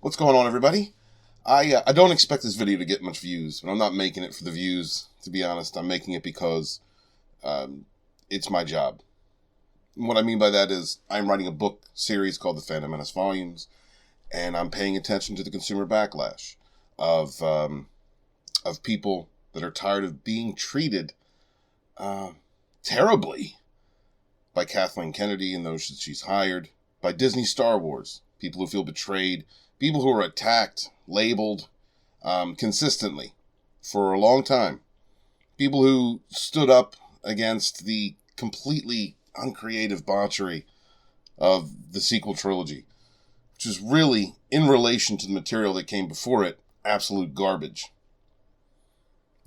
What's going on, everybody? I don't expect this video to get much views, but I'm not making it for the views, to be honest. I'm making it because it's my job. And what I mean by that is I'm writing a book series called the Fandom Menace Volumes, and I'm paying attention to the consumer backlash of people that are tired of being treated terribly by Kathleen Kennedy and those that she's hired, by Disney Star Wars, people who feel betrayed, people who are attacked, labeled consistently for a long time, people who stood up against the completely uncreative botchery of the sequel trilogy, which is really, in relation to the material that came before it, absolute garbage.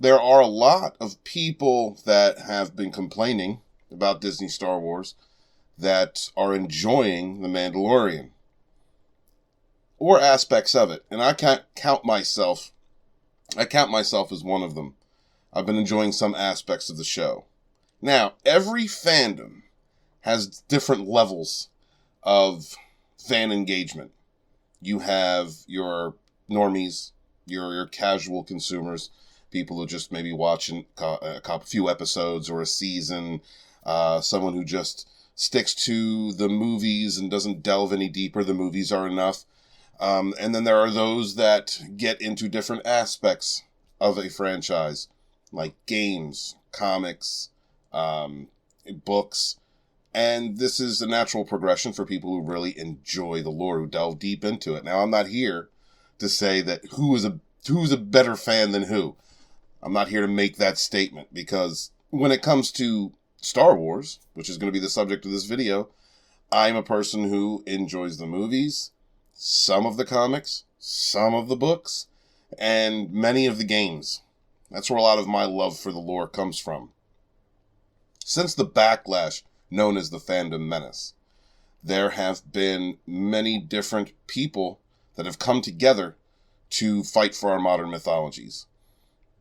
There are a lot of people that have been complaining about Disney Star Wars that are enjoying The Mandalorian, or aspects of it, and I can't count myself. I count myself as one of them. I've been enjoying some aspects of the show. Now, every fandom has different levels of fan engagement. You have your normies, your casual consumers, people who just maybe watch a few episodes or a season, someone who just sticks to the movies and doesn't delve any deeper. The movies are enough. And then there are those that get into different aspects of a franchise, like games, comics, books. And this is a natural progression for people who really enjoy the lore, who delve deep into it. Now, I'm not here to say that who's a better fan than who. I'm not here to make that statement, because when it comes to Star Wars, which is going to be the subject of this video, I'm a person who enjoys the movies, some of the comics, some of the books, and many of the games. That's where a lot of my love for the lore comes from. Since the backlash known as the Fandom Menace, there have been many different people that have come together to fight for our modern mythologies.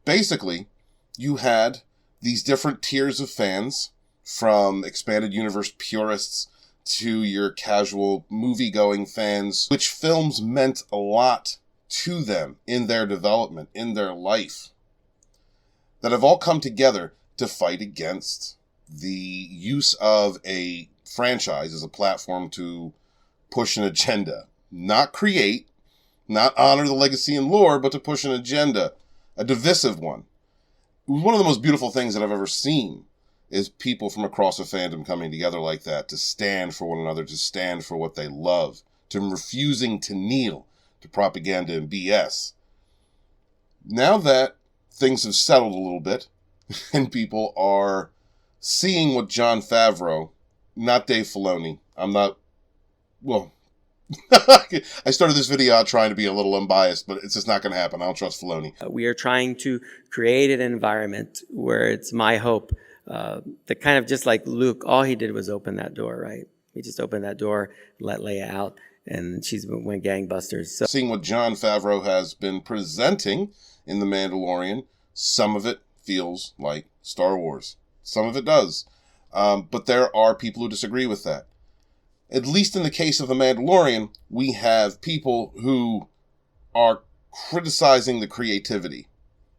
Basically, you had these different tiers of fans, from expanded universe purists to your casual movie-going fans, which films meant a lot to them in their development, in their life, that have all come together to fight against the use of a franchise as a platform to push an agenda. Not create, not honor the legacy and lore, but to push an agenda, a divisive one. It was one of the most beautiful things that I've ever seen, is people from across a fandom coming together like that to stand for one another, to stand for what they love, to refusing to kneel to propaganda and BS. Now that things have settled a little bit and people are seeing what Jon Favreau, not Dave Filoni, I started this video out trying to be a little unbiased, but it's just not going to happen. I don't trust Filoni. We are trying to create an environment where it's my hope that kind of just like Luke, all he did was open that door, right? He just opened that door, let Leia out, and she's went gangbusters. So, seeing what Jon Favreau has been presenting in The Mandalorian, some of it feels like Star Wars. Some of it does. But there are people who disagree with that. At least in the case of The Mandalorian, we have people who are criticizing the creativity,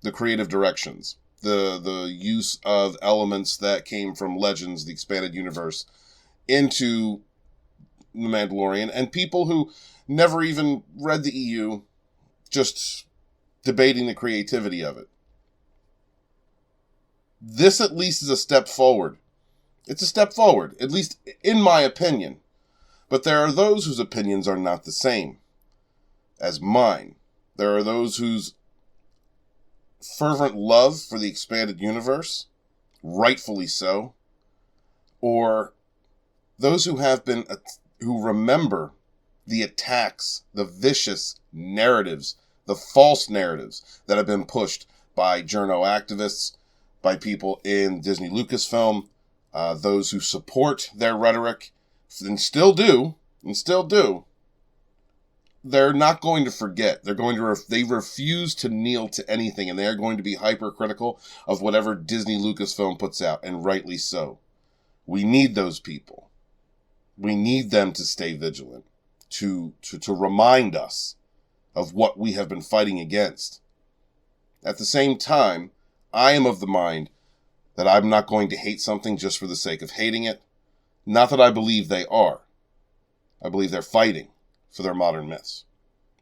the creative directions, the use of elements that came from Legends, the expanded universe, into The Mandalorian, and people who never even read the EU, just debating the creativity of it. This at least is a step forward. It's a step forward, at least in my opinion. But there are those whose opinions are not the same as mine. There are those whose fervent love for the expanded universe, rightfully so, or those who who remember the attacks, the vicious narratives, the false narratives that have been pushed by journo activists, by people in Disney Lucasfilm, those who support their rhetoric, and still do, they're not going to forget. They refuse to kneel to anything, and they are going to be hypercritical of whatever Disney Lucasfilm puts out, and rightly so. We need those people. We need them to stay vigilant, to remind us of what we have been fighting against. At the same time, I am of the mind that I'm not going to hate something just for the sake of hating it. Not that I believe they are. I believe they're fighting for their modern myths.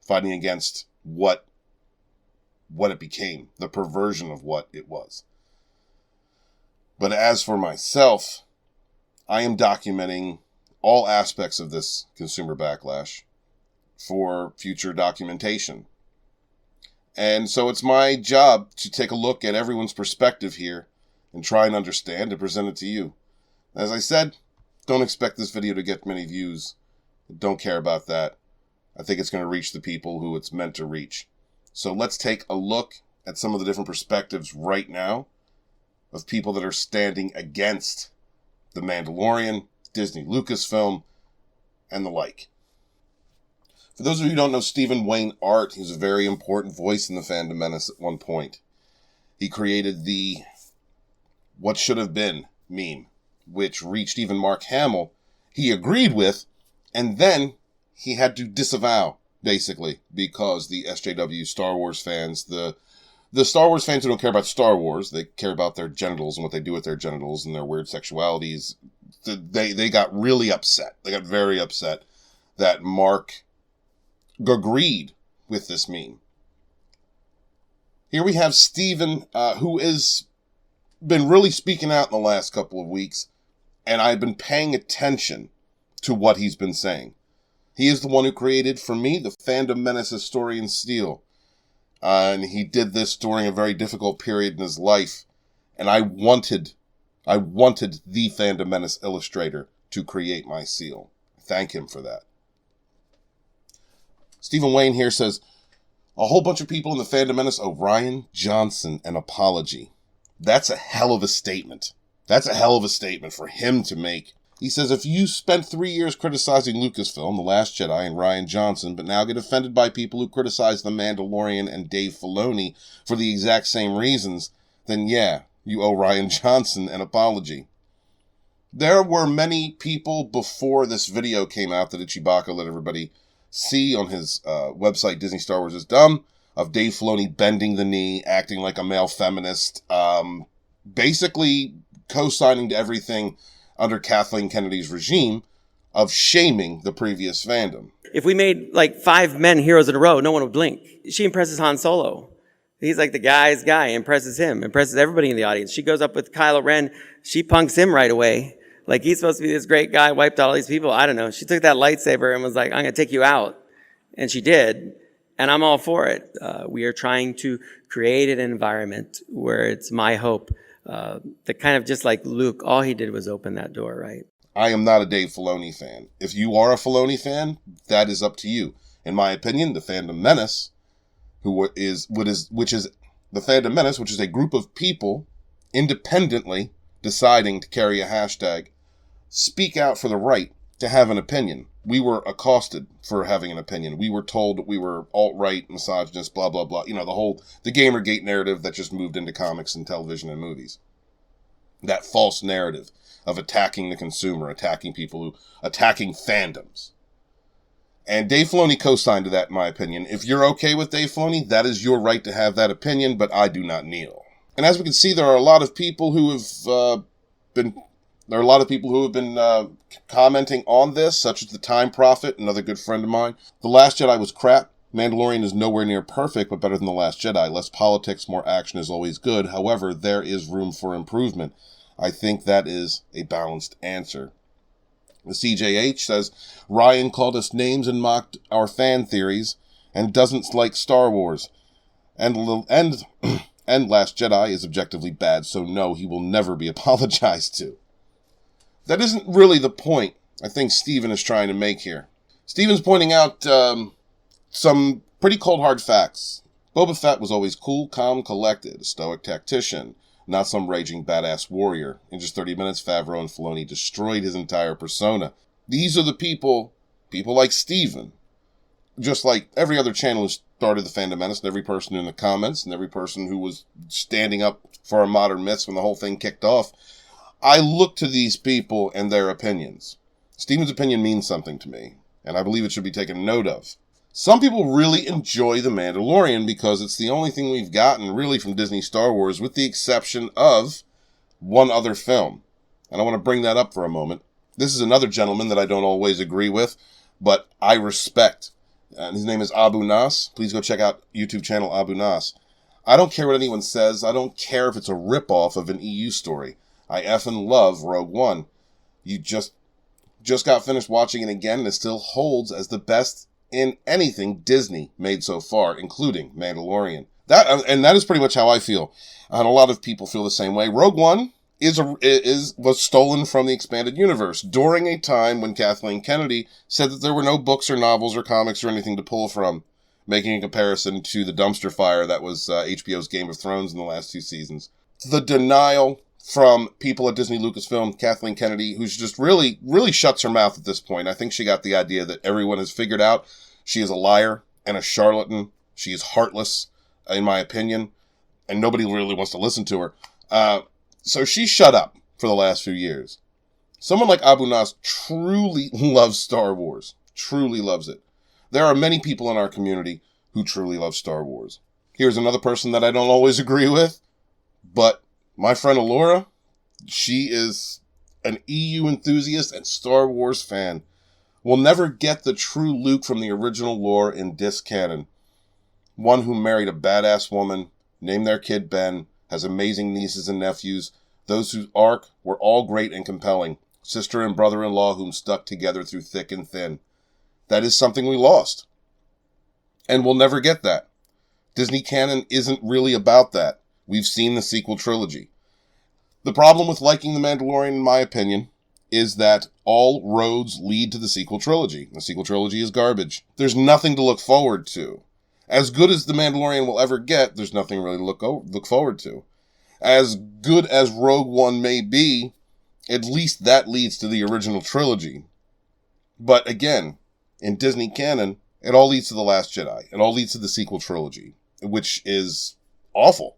Fighting against what it became, the perversion of what it was. But as for myself, I am documenting all aspects of this consumer backlash for future documentation. And so it's my job to take a look at everyone's perspective here and try and understand and present it to you. As I said, don't expect this video to get many views. Don't care about that. I think it's going to reach the people who it's meant to reach. So let's take a look at some of the different perspectives right now of people that are standing against the Mandalorian, Disney Lucasfilm, and the like. For those of you who don't know Stephen Wayne Art, he was a very important voice in the Fandom Menace at one point. He created the "what should have been" meme, which reached even Mark Hamill. He agreed with, and then he had to disavow, basically, because the SJW Star Wars fans, the Star Wars fans who don't care about Star Wars, they care about their genitals and what they do with their genitals and their weird sexualities, they got really upset. They got very upset that Mark agreed with this meme. Here we have Stephen, who has been really speaking out in the last couple of weeks, and I've been paying attention to what he's been saying. He is the one who created, for me, the Fandom Menace historian Steel. And he did this during a very difficult period in his life. And I wanted the Fandom Menace illustrator to create my seal. Thank him for that. Stephen Wayne here says, a whole bunch of people in the Fandom Menace owe Rian Johnson an apology. That's a hell of a statement. That's a hell of a statement for him to make. He says, if you spent 3 years criticizing Lucasfilm, The Last Jedi, and Rian Johnson, but now get offended by people who criticize The Mandalorian and Dave Filoni for the exact same reasons, then yeah, you owe Rian Johnson an apology. There were many people before this video came out that Chewbacca let everybody see on his website, Disney Star Wars is Dumb, of Dave Filoni bending the knee, acting like a male feminist, basically co-signing to everything under Kathleen Kennedy's regime of shaming the previous fandom. If we made like 5 men heroes in a row, no one would blink. She impresses Han Solo. He's like the guy's guy, impresses him, impresses everybody in the audience. She goes up with Kylo Ren, she punks him right away. Like he's supposed to be this great guy, wiped out all these people. I don't know. She took that lightsaber and was like, I'm going to take you out. And she did. And I'm all for it. We are trying to create an environment where it's my hope that kind of just like Luke, all he did was open that door, right? I am not a Dave Filoni fan. If you are a Filoni fan, that is up to you. In my opinion, the Fandom Menace, which is the Fandom Menace, which is a group of people independently deciding to carry a hashtag, speak out for the right to have an opinion. We were accosted for having an opinion. We were told that we were alt-right, misogynist, blah, blah, blah. You know, the Gamergate narrative that just moved into comics and television and movies. That false narrative of attacking the consumer, attacking fandoms. And Dave Filoni co-signed to that, in my opinion. If you're okay with Dave Filoni, that is your right to have that opinion, but I do not kneel. And as we can see, there are a lot of people who have been commenting on this, such as the Time Prophet, another good friend of mine. The Last Jedi was crap. Mandalorian is nowhere near perfect, but better than The Last Jedi. Less politics, more action is always good. However, there is room for improvement. I think that is a balanced answer. The CJH says, Ryan called us names and mocked our fan theories and doesn't like Star Wars. And Last Jedi is objectively bad, so no, he will never be apologized to. That isn't really the point I think Stephen is trying to make here. Stephen's pointing out some pretty cold hard facts. Boba Fett was always cool, calm, collected, a stoic tactician, not some raging badass warrior. In just 30 minutes, Favreau and Filoni destroyed his entire persona. These are the people like Stephen, just like every other channel who started the Fandom Menace, and every person in the comments, and every person who was standing up for our modern myths when the whole thing kicked off. I look to these people and their opinions. Stephen's opinion means something to me, and I believe it should be taken note of. Some people really enjoy The Mandalorian because it's the only thing we've gotten really from Disney Star Wars, with the exception of one other film. And I want to bring that up for a moment. This is another gentleman that I don't always agree with, but I respect. And his name is Abu Nas. Please go check out YouTube channel Abu Nas. I don't care what anyone says. I don't care if it's a ripoff of an EU story. I effing love Rogue One. You just got finished watching it again, and it still holds as the best in anything Disney made so far, including Mandalorian. That is pretty much how I feel. And a lot of people feel the same way. Rogue One was stolen from the expanded universe during a time when Kathleen Kennedy said that there were no books or novels or comics or anything to pull from, making a comparison to the dumpster fire that was HBO's Game of Thrones in the last 2 seasons. The denial from people at Disney Lucasfilm, Kathleen Kennedy, who's just really, really shuts her mouth at this point. I think she got the idea that everyone has figured out she is a liar and a charlatan. She is heartless, in my opinion, and nobody really wants to listen to her. So she shut up for the last few years. Someone like Abu Nas truly loves Star Wars. Truly loves it. There are many people in our community who truly love Star Wars. Here's another person that I don't always agree with, but my friend Alora, she is an EU enthusiast and Star Wars fan. We'll never get the true Luke from the original lore in Disc Canon. One who married a badass woman, named their kid Ben, has amazing nieces and nephews, those whose arc were all great and compelling, sister and brother-in-law whom stuck together through thick and thin. That is something we lost. And we'll never get that. Disney Canon isn't really about that. We've seen the sequel trilogy. The problem with liking The Mandalorian, in my opinion, is that all roads lead to the sequel trilogy. The sequel trilogy is garbage. There's nothing to look forward to. As good as The Mandalorian will ever get, there's nothing really to look forward to. As good as Rogue One may be, at least that leads to the original trilogy. But again, in Disney Canon, it all leads to The Last Jedi. It all leads to the sequel trilogy, which is awful.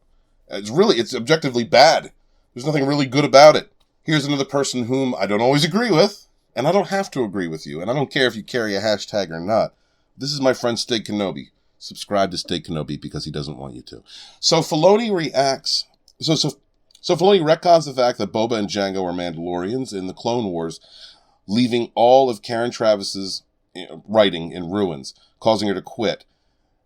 It's objectively bad. There's nothing really good about it. Here's another person whom I don't always agree with, and I don't have to agree with you, and I don't care if you carry a hashtag or not. This is my friend Steak Kenobi. Subscribe to Steak Kenobi because he doesn't want you to. So Filoni reacts. So Filoni retcons the fact that Boba and Jango are Mandalorians in the Clone Wars, leaving all of Karen Travis's writing in ruins, causing her to quit.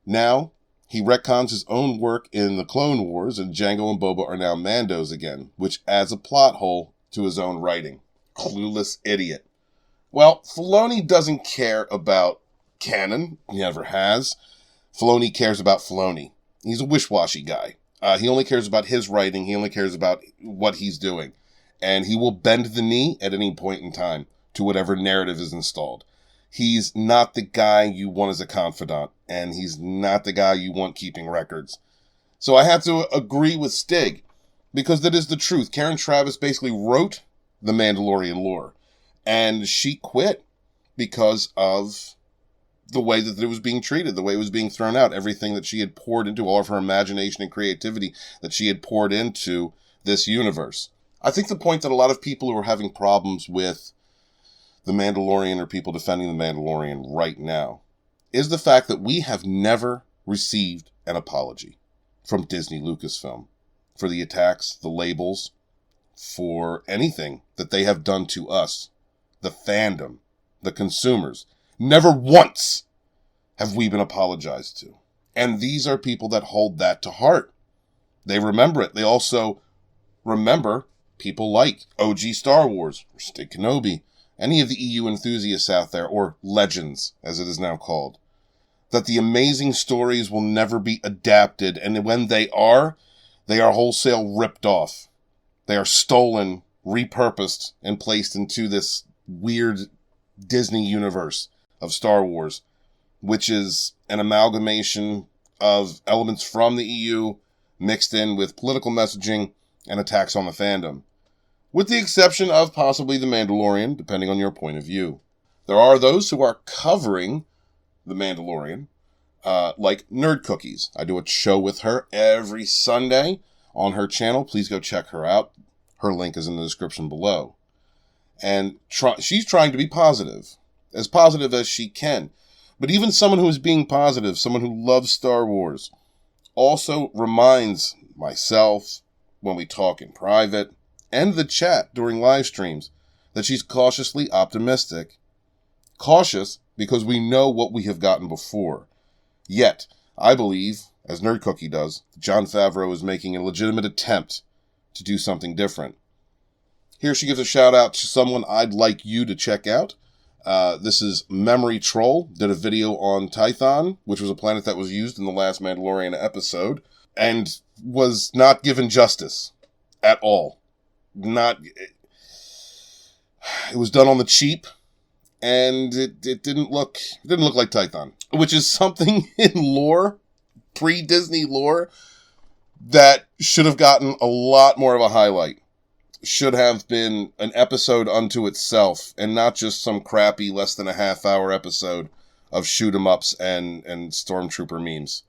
Now, he retcons his own work in the Clone Wars, and Jango and Boba are now Mandos again, which adds a plot hole to his own writing. Clueless idiot. Well, Filoni doesn't care about canon. He never has. Filoni cares about Filoni. He's a wish-washy guy. He only cares about his writing. He only cares about what he's doing. And he will bend the knee at any point in time to whatever narrative is installed. He's not the guy you want as a confidant, and he's not the guy you want keeping records. So I have to agree with Stig, because that is the truth. Karen Travis basically wrote the Mandalorian lore, and she quit because of the way that it was being treated, the way it was being thrown out, everything that she had poured into, all of her imagination and creativity that she had poured into this universe. I think the point that a lot of people who are having problems with The Mandalorian, or people defending The Mandalorian right now, is the fact that we have never received an apology from Disney Lucasfilm for the attacks, the labels, for anything that they have done to us, the fandom, the consumers. Never once have we been apologized to. And these are people that hold that to heart. They remember it. They also remember people like OG Star Wars, or Steak Kenobi, any of the EU enthusiasts out there, or legends, as it is now called, that the amazing stories will never be adapted, and when they are wholesale ripped off. They are stolen, repurposed, and placed into this weird Disney universe of Star Wars, which is an amalgamation of elements from the EU mixed in with political messaging and attacks on the fandom, with the exception of possibly The Mandalorian, depending on your point of view. There are those who are covering The Mandalorian, like Nerd Cookies. I do a show with her every Sunday on her channel. Please go check her out. Her link is in the description below. And she's trying to be positive as she can. But even someone who is being positive, someone who loves Star Wars, also reminds myself when we talk in private and the chat during live streams that she's cautiously optimistic. Cautious because we know what we have gotten before. Yet, I believe, as Nerd Cookie does, Jon Favreau is making a legitimate attempt to do something different. Here she gives a shout out to someone I'd like you to check out. This is Memory Troll, did a video on Tython, which was a planet that was used in the last Mandalorian episode, and was not given justice at all. It was done on the cheap, and it didn't look like Tython, which is something in lore, pre-Disney lore, that should have gotten a lot more of a highlight. Should have been an episode unto itself, and not just some crappy less than a half-hour episode of shoot-em-ups and stormtrooper memes.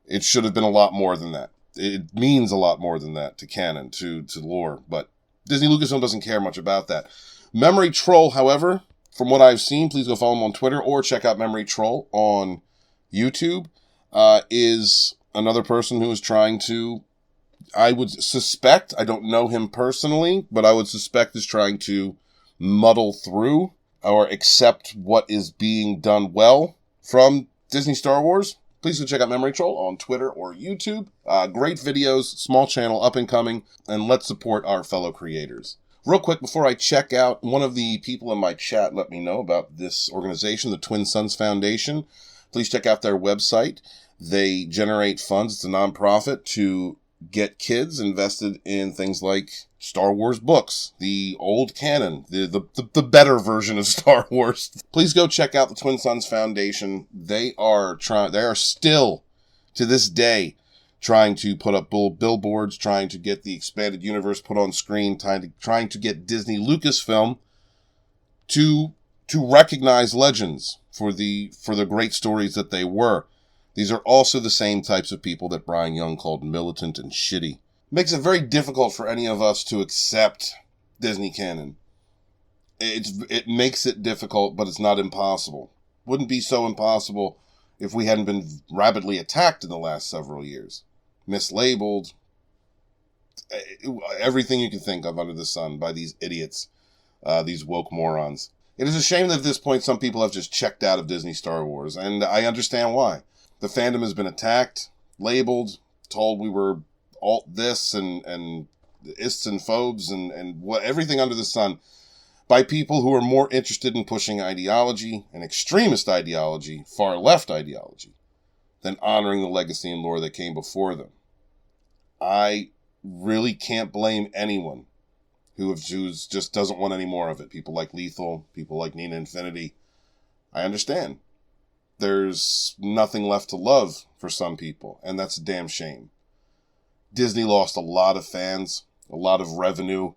It should have been a lot more than that. It means a lot more than that to canon, to lore, but Disney Lucasfilm doesn't care much about that. Memory Troll, however, from what I've seen, please go follow him on Twitter or check out Memory Troll on YouTube, is another person who is trying to, I would suspect, I don't know him personally, but I would suspect is trying to muddle through or accept what is being done well from Disney Star Wars. Please go check out Memory Troll on Twitter or YouTube. Great videos, small channel, up and coming, and let's support our fellow creators. Real quick, before I check out, one of the people in my chat let me know about this organization, the Twin Suns Foundation. Please check out their website. They generate funds. It's a nonprofit to get kids invested in things like Star Wars books, the old canon, the better version of Star Wars. Please go check out the Twin Suns Foundation. They are still, to this day, trying to put up billboards, trying to get the expanded universe put on screen, trying to get Disney Lucasfilm to recognize legends for the great stories that they were. These are also the same types of people that Brian Young called militant and shitty. Makes it very difficult for any of us to accept Disney canon. It makes it difficult, but it's not impossible. Wouldn't be so impossible if we hadn't been rabidly attacked in the last several years. Mislabeled, everything you can think of under the sun by these idiots, these woke morons. It is a shame that at this point some people have just checked out of Disney Star Wars, and I understand why. The fandom has been attacked, labeled, told we were alt this and ists and phobes and what everything under the sun by people who are more interested in pushing ideology, an extremist ideology, far left ideology, than honoring the legacy and lore that came before them. I really can't blame anyone who just doesn't want any more of it. People like Lethal, people like Nina Infinity. I understand. There's nothing left to love for some people, and that's a damn shame. Disney lost a lot of fans, a lot of revenue,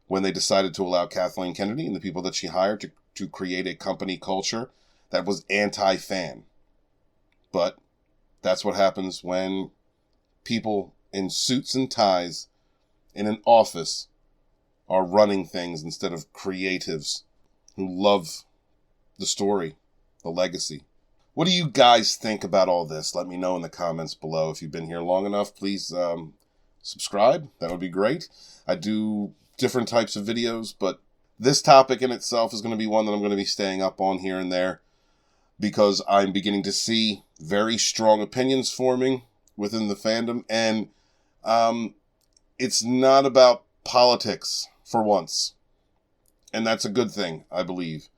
when they decided to allow Kathleen Kennedy and the people that she hired to create a company culture that was anti-fan. But that's what happens when people in suits and ties in an office are running things instead of creatives who love the story, the legacy. What do you guys think about all this? Let me know in the comments below. If you've been here long enough, please subscribe. That would be great. I do different types of videos, but this topic in itself is going to be one that I'm going to be staying up on here and there because I'm beginning to see very strong opinions forming within the fandom, and it's not about politics for once, and that's a good thing, I believe.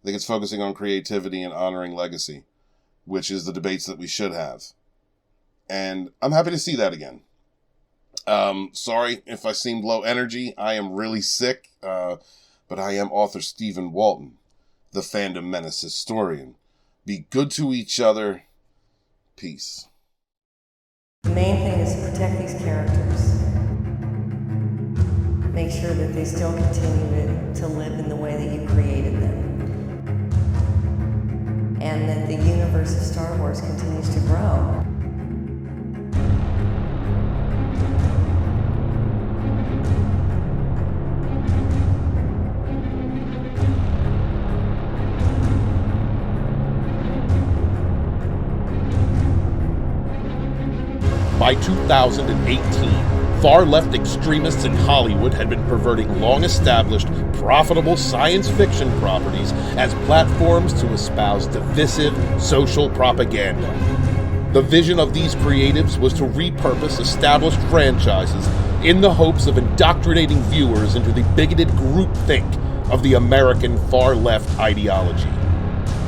I think it's focusing on creativity and honoring legacy, which is the debates that we should have. And I'm happy to see that again. Sorry if I seemed low energy. I am really sick, but I am author Stephen Walton, the Fandom Menace historian. Be good to each other. Peace. The main thing is to protect these characters. Make sure that they still continue to live in the way that you created them. And that the universe of Star Wars continues to grow. By 2018, far-left extremists in Hollywood had been perverting long-established, profitable science fiction properties as platforms to espouse divisive social propaganda. The vision of these creatives was to repurpose established franchises in the hopes of indoctrinating viewers into the bigoted groupthink of the American far-left ideology.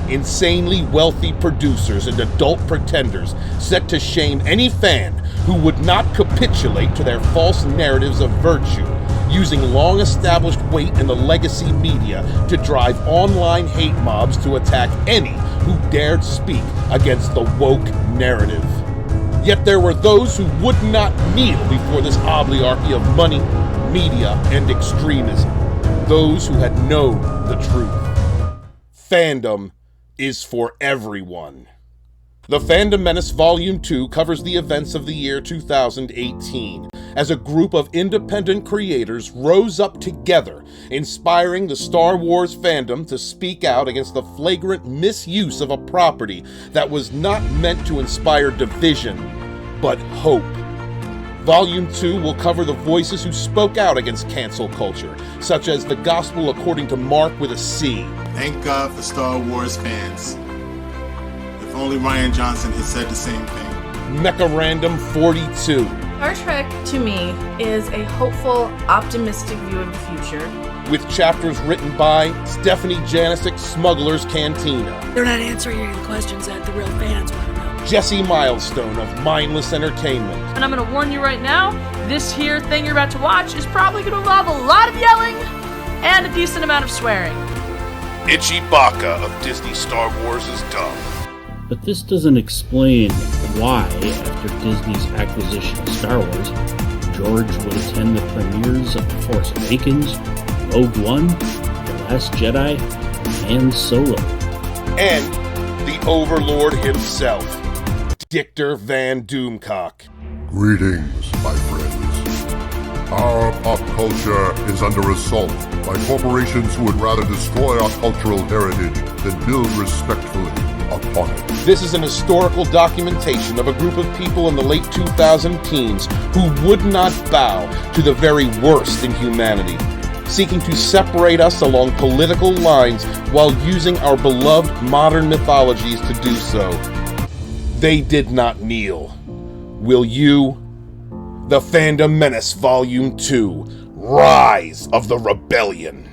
Insanely wealthy producers and adult pretenders set to shame any fan who would not capitulate to their false narratives of virtue, using long-established weight in the legacy media to drive online hate mobs to attack any who dared speak against the woke narrative. Yet there were those who would not kneel before this oligarchy of money, media, and extremism. Those who had known the truth. Fandom is for everyone. The Fandom Menace Volume 2 covers the events of the year 2018, as a group of independent creators rose up together, inspiring the Star Wars fandom to speak out against the flagrant misuse of a property that was not meant to inspire division, but hope. Volume 2 will cover the voices who spoke out against cancel culture, such as the Gospel According to Mark with a C. Thank God for Star Wars fans. If only Rian Johnson had said the same thing. Mecha Random 42. Star Trek, to me, is a hopeful, optimistic view of the future. With chapters written by Stephanie Janicek, Smuggler's Cantina. They're not answering any questions that the real fans want to know. Jesse Milestone of Mindless Entertainment. And I'm going to warn you right now, this here thing you're about to watch is probably going to involve a lot of yelling and a decent amount of swearing. Itchy Baka of Disney Star Wars is dumb. But this doesn't explain why, after Disney's acquisition of Star Wars, George would attend the premieres of The Force Awakens, Rogue One, The Last Jedi, and Solo. And the Overlord himself, Dictor Van Doomcock. Greetings, my friends. Our pop culture is under assault by corporations who would rather destroy our cultural heritage than build respectfully upon it. This is an historical documentation of a group of people in the late 2000 teens who would not bow to the very worst in humanity, seeking to separate us along political lines while using our beloved modern mythologies to do so. They did not kneel. Will you? The Fandom Menace Volume 2, Rise of the Rebellion.